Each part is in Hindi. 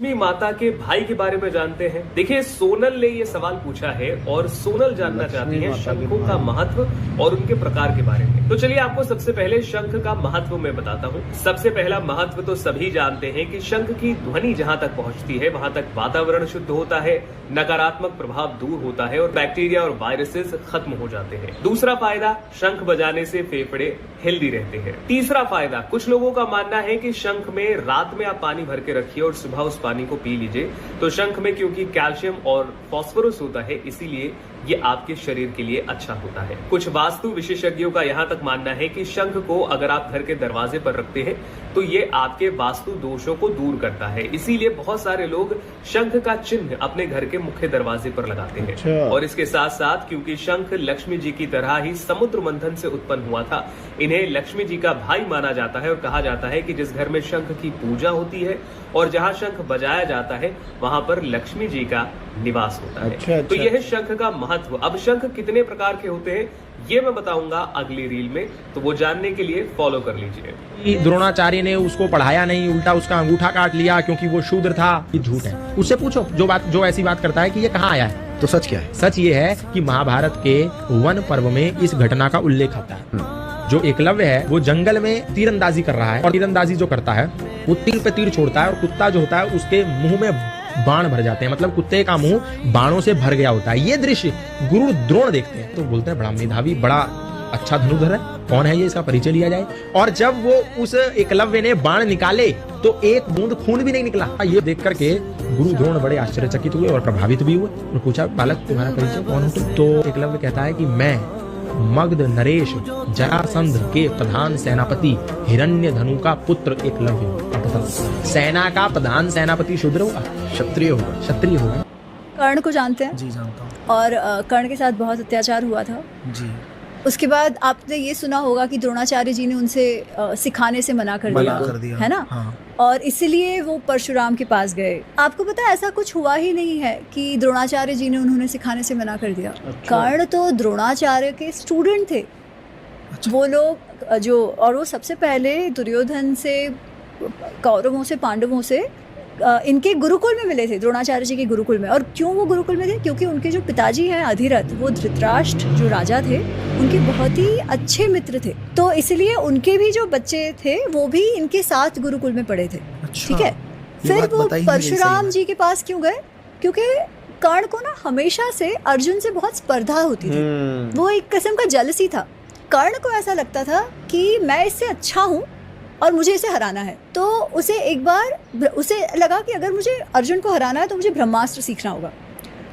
लक्ष्मी माता के भाई के बारे में जानते हैं। देखिए, सोनल ने ये सवाल पूछा है और सोनल जानना चाहती है शंखों का महत्व और उनके प्रकार के बारे में। तो चलिए आपको सबसे पहले शंख का महत्व मैं बताता हूँ। सबसे पहला महत्व तो सभी जानते हैं कि शंख की ध्वनि जहाँ तक पहुँचती है वहां तक वातावरण शुद्ध होता है, नकारात्मक प्रभाव दूर होता है और बैक्टीरिया और वायरसेस खत्म हो जाते हैं। दूसरा फायदा, शंख बजाने से फेफड़े हेल्दी रहते हैं। तीसरा फायदा, कुछ लोगों का मानना है कि शंख में रात में आप पानी भर के रखिए और सुबह उस पानी को पी लीजिए, तो शंख में क्योंकि कैल्शियम और फास्फोरस होता है इसीलिए ये आपके शरीर के लिए अच्छा होता है। कुछ वास्तु विशेषज्ञों का यहाँ तक मानना है कि शंख को अगर आप घर के दरवाजे पर रखते हैं तो ये आपके वास्तु दोषों को दूर करता है, इसीलिए बहुत सारे लोग शंख का चिन्ह अपने घर के मुख्य दरवाजे पर लगाते हैं। अच्छा। और इसके साथ साथ क्योंकि शंख लक्ष्मी जी की तरह ही समुद्र मंथन से उत्पन्न हुआ था, इन्हें लक्ष्मी जी का भाई माना जाता है और कहा जाता है कि जिस घर में शंख की पूजा होती है और जहाँ शंख बजाया जाता है वहां पर लक्ष्मी जी का निवास होता है। अच्छा। तो यह है शंख का महत्व। अब शंख कितने प्रकार के होते हैं ये मैं बताऊंगा अगली रील में, तो वो जानने के लिए फॉलो कर लीजिए। द्रोणाचार्य ने उसको पढ़ाया नहीं, उल्टा उसका अंगूठा काट लिया क्योंकि वो शूद्र था, ये झूठ है। उससे पूछो जो ऐसी बात करता है कि ये कहाँ आया है। तो सच क्या है? सच ये है कि महाभारत के वन पर्व में इस घटना का उल्लेख आता है। जो एकलव्य है वो जंगल में तीरंदाजी कर रहा है और तीरंदाजी जो करता है वो तीर पे तीर छोड़ता है और कुत्ता जो होता है उसके मुंह में बाण भर जाते हैं, मतलब कुत्ते का मुंह बाणों से भर गया होता है। ये दृश्य गुरु द्रोण देखते हैं तो बोलते हैं बड़ा मेधावी, बड़ा अच्छा धनुधर है, कौन है ये, इसका परिचय लिया जाए। और जब वो उस एकलव्य ने बाण निकाले तो एक बूंद खून भी नहीं निकला। ये देख करके गुरु द्रोण बड़े आश्चर्यचकित हुए और प्रभावित भी हुए और पूछा, बालक तुम्हारा परिचय कौन हो तुम? तो एकलव्य कहता है कि मैं मगध नरेश जरासंध के प्रधान सेनापति हिरण्यधनु का पुत्र एकलव्य हूं। सेना का प्रधान सेनापति शूद्र होगा? क्षत्रिय होगा। क्षत्रिय होगा। कर्ण को जानते हैं? जी जानता हूँ। और कर्ण के साथ बहुत अत्याचार हुआ था जी। उसके बाद आपने ये सुना होगा कि द्रोणाचार्य जी ने उनसे सिखाने से मना कर दिया, है ना? हाँ। और इसीलिए वो परशुराम के पास गए। आपको पता है ऐसा कुछ हुआ ही नहीं है कि द्रोणाचार्य जी ने उन्होंने सिखाने से मना कर दिया। अच्छा। कर्ण तो द्रोणाचार्य के स्टूडेंट थे। अच्छा। वो लोग जो, और वो सबसे पहले दुर्योधन से, कौरवों से, पांडवों से इनके गुरुकुल में मिले थे, द्रोणाचार्य जी के गुरुकुल में। और क्यों वो गुरुकुल में थे? क्योंकि उनके जो पिताजी हैं अधिरथ, वो धृतराष्ट्र जो राजा थे उनके बहुत ही अच्छे मित्र थे, तो इसलिए उनके भी जो बच्चे थे वो भी इनके साथ गुरुकुल में पढ़े थे। अच्छा। ठीक है। फिर वो परशुराम जी के पास क्यों गए? क्योंकि कर्ण को ना हमेशा से अर्जुन से बहुत स्पर्धा होती थी, वो एक किस्म का जेलसी था। कर्ण को ऐसा लगता था कि मैं इससे अच्छा हूँ और मुझे इसे हराना है। तो उसे एक बार उसे लगा कि अगर मुझे अर्जुन को हराना है तो मुझे ब्रह्मास्त्र सीखना होगा।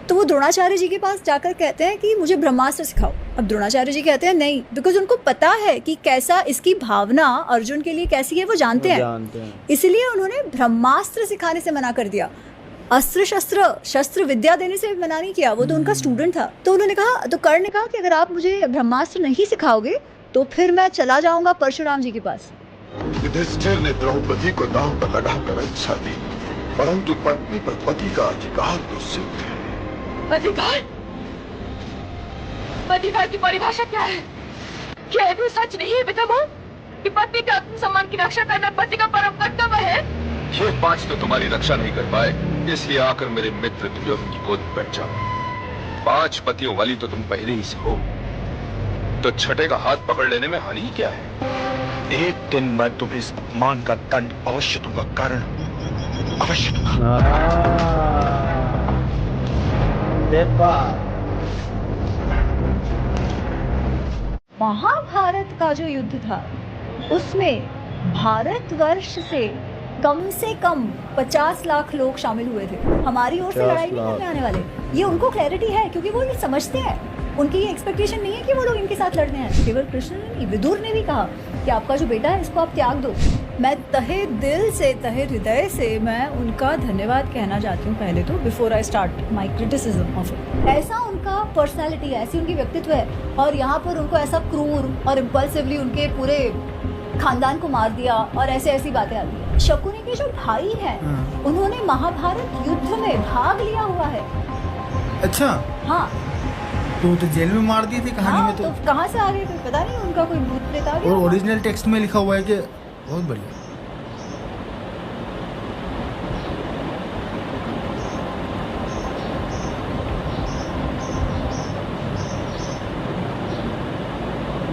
तो वो द्रोणाचार्य जी के पास जाकर कहते हैं कि मुझे ब्रह्मास्त्र सिखाओ। अब द्रोणाचार्य जी कहते हैं नहीं, बिकॉज उनको पता है कि कैसा इसकी भावना अर्जुन के लिए कैसी है, वो जानते हैं। इसलिए उन्होंने ब्रह्मास्त्र सिखाने से मना कर दिया। अस्त्र शस्त्र विद्या देने से मना नहीं किया, वो तो उनका स्टूडेंट था। तो उन्होंने कहा, तो कर्ण ने कहा कि अगर आप मुझे ब्रह्मास्त्र नहीं सिखाओगे तो फिर मैं चला जाऊंगा परशुराम जी के पास। युधिष्ठिर ने द्रौपदी को दांव पर लगाकर अच्छा दी, परंतु पत्नी पर पति का अधिकार तो सिद्ध है। अधिकार? अधिकार की परिभाषा क्या है? क्या भी सच नहीं है पितामह कि पत्नी के आत्मसम्मान की रक्षा करना पति का परम कर्तव्य है? ये 5 तो तुम्हारी रक्षा नहीं कर पाए, इसलिए आकर मेरे मित्र दुर्योधन की गोद में बैठ जाओ। 5 पतियों वाली तो तुम पहले ही से हो, तो छठे का हाथ पकड़ लेने में हानि क्या है? एक दिन मैं तुम्हें इस मान का दंड अवश्य दूंगा, कारण अवश्य दूंगा। महाभारत का जो युद्ध था उसमें भारतवर्ष से कम 50 लाख लोग शामिल हुए थे। हमारी ओर से लड़ाई नहीं करने आने वाले, ये उनको क्लैरिटी है क्योंकि वो ये समझते हैं। उनकी ये एक्सपेक्टेशन नहीं है कि वो लोग इनके साथ लड़ने हैं। केवल कृष्ण ने नहीं, विदुर ने भी कहा कि आपका जो बेटा है इसको आप त्याग दो। मैं तहे दिल से, तहे हृदय से मैं उनका धन्यवाद कहना चाहती हूँ पहले तो, before I start my criticism of it. ऐसा उनका पर्सनैलिटी है, ऐसी उनकी व्यक्तित्व है, और यहाँ पर उनको ऐसा क्रूर और इम्पल्सिवली उनके पूरे खानदान को मार दिया और ऐसी बातें आती है। शकुनी के जो भाई हैं उन्होंने महाभारत युद्ध में भाग लिया हुआ है। अच्छा। हाँ, तो जेल में मार दिए थे कहानी में। तो कहाँ से आ गए थे पता नहीं, उनका कोई भूत प्रेत आ गया। और ओरिजिनल टेक्स्ट में लिखा हुआ है कि बहुत बढ़िया।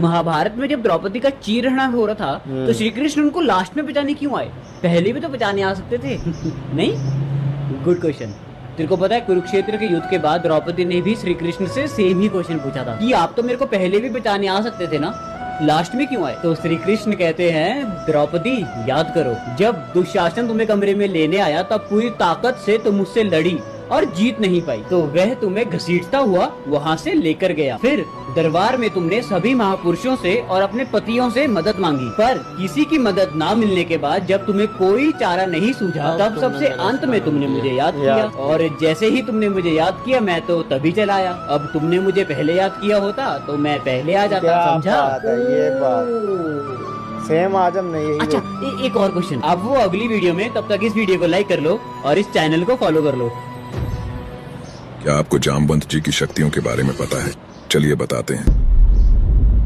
महाभारत में जब द्रौपदी का चीरहरण हो रहा था तो श्री कृष्ण उनको लास्ट में बचाने क्यों आए? पहले भी तो बचाने आ सकते थे। नहीं? Good question. तेरे को पता है कुरुक्षेत्र के युद्ध के बाद द्रौपदी ने भी श्री कृष्ण से सेम ही क्वेश्चन पूछा था कि आप तो मेरे को पहले भी बचाने आ सकते थे ना, लास्ट में क्यों आए? तो श्री कृष्ण कहते हैं, द्रौपदी याद करो, जब दुशासन तुम्हें कमरे में लेने आया तब पूरी ताकत से तुम मुझसे लड़ी और जीत नहीं पाई, तो वह तुम्हें घसीटता हुआ वहाँ से लेकर गया। फिर दरबार में तुमने सभी महापुरुषों से और अपने पतियों से मदद मांगी, पर किसी की मदद ना मिलने के बाद जब तुम्हें कोई चारा नहीं सूझा तब सबसे अंत में तुमने मुझे याद किया, और जैसे ही तुमने मुझे याद किया मैं तो तभी चला आया। अब तुमने मुझे पहले याद किया होता तो मैं पहले आ जाता, समझा? ये बात सेम आजम नहीं। अच्छा, एक और क्वेश्चन, अब वो अगली वीडियो में, तब तक इस वीडियो को लाइक कर लो और इस चैनल को फॉलो कर लो। क्या आपको जामवंत जी की शक्तियों के बारे में पता है? चलिए बताते हैं।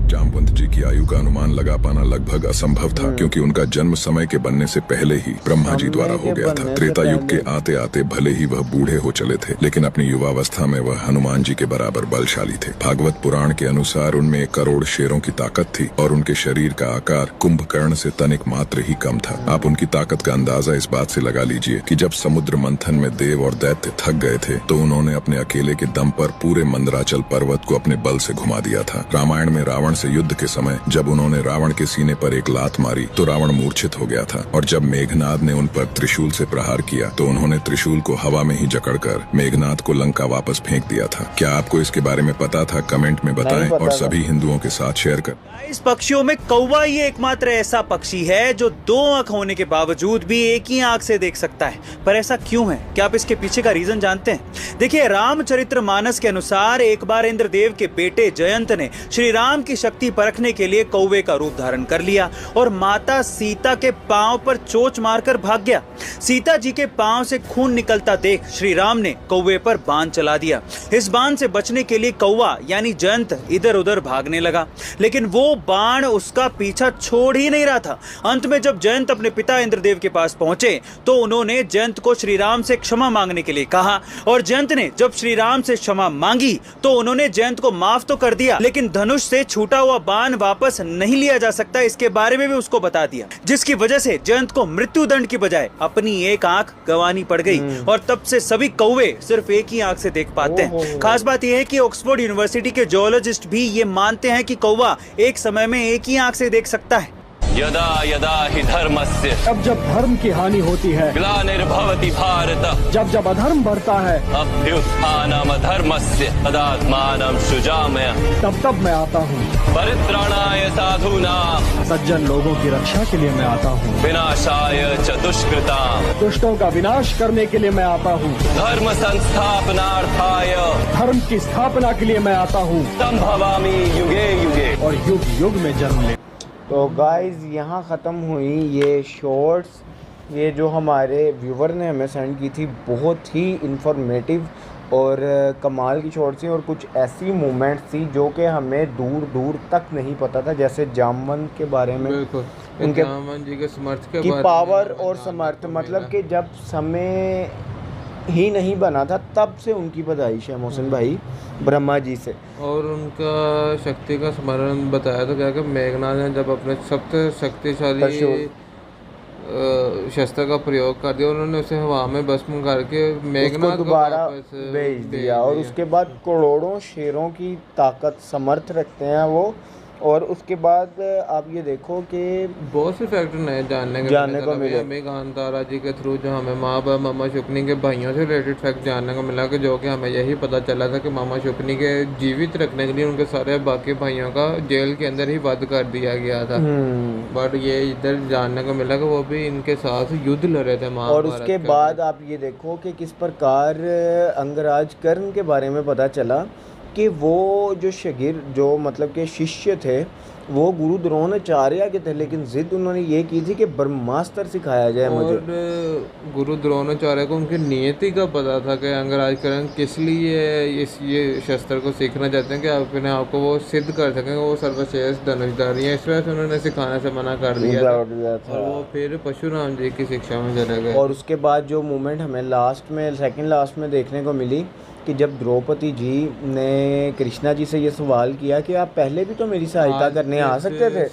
जामवंत जी की आयु का अनुमान लगा पाना लगभग असंभव था, क्योंकि उनका जन्म समय के बनने से पहले ही ब्रह्मा जी द्वारा हो गया था। त्रेता युग के आते आते भले ही वह बूढ़े हो चले थे, लेकिन अपनी युवावस्था में वह हनुमान जी के बराबर बलशाली थे। भागवत पुराण के अनुसार उनमें 1 करोड़ शेरों की ताकत थी और उनके शरीर का आकार कुंभकर्ण से तनिक मात्र ही कम था। आप उनकी ताकत का अंदाजा इस बात से लगा लीजिए कि जब समुद्र मंथन में देव और दैत्य थक गए थे तो उन्होंने अपने अकेले के दम पर पूरे मंदराचल पर्वत को अपने बल से घुमा दिया था। रामायण में रावण से युद्ध के समय जब उन्होंने रावण के सीने पर एक लात मारी तो रावण मूर्छित हो गया था, और जब मेघनाद ने उन पर त्रिशूल से प्रहार किया तो उन्होंने त्रिशूल को हवा में ही जकड़कर मेघनाद को लंका वापस फेंक दिया था। क्या आपको इसके बारे में पता था? कमेंट में बताएं और सभी हिंदुओं के साथ शेयर कर। इस पक्षियों में कौवा ही एकमात्र ऐसा पक्षी है जो 2 आंख होने के बावजूद भी एक ही आंख से देख सकता है। पर ऐसा क्यों है? क्या आप इसके पीछे का रीजन जानते हैं? देखिए, रामचरितमानस के अनुसार एक बार इंद्रदेव के बेटे जयंत ने श्री राम की शक्ति परखने के लिए कौवे का रूप धारण कर लिया और माता सीता के पांव पर चोंच मारकर भाग गया। सीता जी के पांव से खून निकलता देख श्री राम ने कौवे पर बाण चला दिया। इस बाण से बचने के लिए कौवा यानी जयंत इधर उधर भागने लगा, लेकिन वो बाण उसका पीछा छोड़ ही नहीं रहा था। अंत में जब जयंत अपने पिता इंद्रदेव के पास पहुंचे तो उन्होंने जयंत को श्री राम से क्षमा मांगने के लिए कहा, और जयंत ने जब श्री राम से क्षमा मांगी तो उन्होंने जयंत को माफ तो कर दिया, लेकिन धनुष से छूटा हुआ बाण वापस नहीं लिया जा सकता, इसके बारे में भी उसको बता दिया, जिसकी वजह से जयंत को मृत्यु दंड की बजाय अपनी एक आंख गंवानी पड़ गई, और तब से सभी कौवे सिर्फ एक ही आंख से देख पाते हैं। खास बात यह है कि ऑक्सफोर्ड यूनिवर्सिटी के जियोलॉजिस्ट भी ये मानते हैं कि कौवा एक समय में एक ही आंख से देख सकता है। यदा यदा हि धर्मस्य, जब जब धर्म की हानि होती है, ग्लानिर्भवति भारत, जब जब अधर्म बढ़ता है, अभ्युत्थानम् अधर्मस्य तदात्मानं सृजाम्यहम्, तब तब मैं आता हूँ। परित्राणाय साधूनां, सज्जन लोगों की रक्षा के लिए मैं आता हूँ। विनाशाय च दुष्कृतां, दुष्टों का विनाश करने के लिए मैं आता हूँ। धर्म संस्थापनार्थाय, धर्म की स्थापना के लिए मैं आता हूँ। संभवामि युगे युगे, और युग युग में जन्म ले। तो गाइज यहाँ ख़त्म हुई ये शॉर्ट्स, ये जो हमारे व्यूवर ने हमें सेंड की थी, बहुत ही इंफॉर्मेटिव और कमाल की शॉर्ट्स थी, और कुछ ऐसी मूवमेंट्स थी जो कि हमें दूर दूर तक नहीं पता था, जैसे जामवंत के बारे में, उनके जामवंत जी के समर्थ के की पावर और समर्थ, मतलब कि जब समय ही नहीं बना था तब से उनकी पैदाइश है मोहसिन भाई ब्रह्मा जी से, और उनका शक्ति का स्मरण बताया था क्या कि मेघनाद ने जब अपने सबसे शक्तिशाली शस्त्र का प्रयोग कर दिया, उन्होंने उसे हवा में भस्म करके मेघनाद को दोबारा भेज दिया, और उसके बाद करोड़ों शेरों की ताकत समर्थ रखते हैं वो। और उसके बाद आप ये देखो कि बहुत से फैक्टर नए जानने को मिले हमें कांतारा जी के थ्रू, जो हमें मामा शुक्नी के भाइयों से रिलेटेड फैक्ट जानने को मिला, कि जो कि हमें यही पता चला था कि मामा शुक्नी के जीवित रखने के लिए उनके सारे बाकी भाइयों का जेल के अंदर ही वध कर दिया गया था। बट ये इधर जानने को मिला कि वो भी इनके साथ युद्ध लड़े थे महाभारत। और उसके बाद आप ये देखो कि किस प्रकार अंगराज कर्ण के बारे में पता चला कि वो जो शागिर्द, जो मतलब के शिष्य थे, वो गुरु द्रोणाचार्य के थे, लेकिन जिद उन्होंने ये की थी कि ब्रह्मास्त्र सिखाया जाए मुझे। और गुरु द्रोणाचार्य को उनकी नियति का पता था कि अंगराज कर्ण किस लिए ये शस्त्र को सीखना चाहते हैं कि अपने आप को वो सिद्ध कर सकें वो सर्वश्रेष्ठ धनुषधारी हैं, इस वजह से उन्होंने सिखाने से मना कर दिया था। और वो फिर परशुराम जी की शिक्षा में चले गए। और उसके बाद जो मूवमेंट हमें लास्ट में, सेकंड लास्ट में देखने को मिली कि जब द्रौपदी जी ने कृष्णा जी से ये सवाल किया कि आप पहले भी तो मेरी सहायता करने आ सकते थे,